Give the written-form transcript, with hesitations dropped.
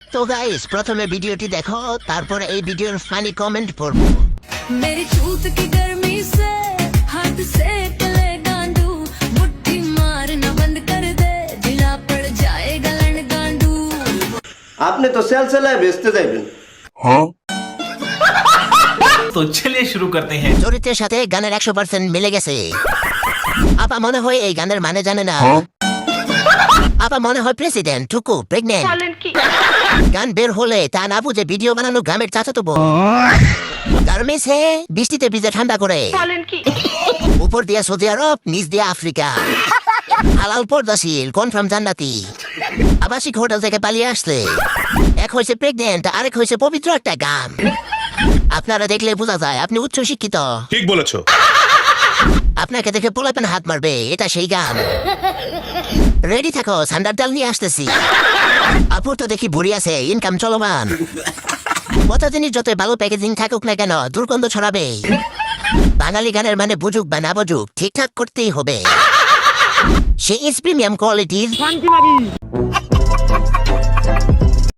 তো গাইস প্রথমে ভিডিওটি দেখো, তারপর এই ভিডিওর ফানি কমেন্ট পড়বো। मेरी चूत की गर्मी से हाथ सेक ले गांडू मुट्ठी मारना बंद कर दे ढीला पड़ जाएगा लन गांडू আপনি তো সেল সেলায় বেচতে যাইবেন। तो चलिए शुरू करते हैं। চরিত্রের সাথে গানের 100% মিলে গেছে। আপা মনে হয় এই গানের মানে জানে না। আপা মনে হয় প্রেসিডেন্ট টুকু প্রেগনেন্ট। গান বের হলে তা না বুঝে ভিডিও বানানো গ্রামের চাচাতো বোন। গার্মেন্টসে বৃষ্টিতে ভিজে ঠান্ডা করে। উপর দিয়া সৌদি আরব, নিচ দিয়া আফ্রিকা। হালাল পর্দাশীল, কনফার্ম জান্নাতি। আবাসিক হোটেল থেকে পালিয়ে আসলে এক হয়েছে প্রেগনেন্ট, আরেক হয়েছে পবিত্র একটা গান। আপনারা দেখলে বোঝা যায় আপনি উচ্চ শিক্ষিত। ঠিক বলেছো। আপনাকে দেখে পোলাপেন হাত মারবে, এটা সেই গান। রেডি থাকো, সান্ডার ডাল নিয়ে আসতেছি। আপুর তো দেখি বুড়ি আছে, ইনকাম চলমান। কত জিনিস যত ভালো প্যাকেজিং থাকুক না কেন, দুর্গন্ধ ছড়াবে। বাঙালি গানের মানে বুঝুক বা না বুঝুক, ঠিকঠাক করতেই হবে। সে ইজ প্রিমিয়াম কোয়ালিটির।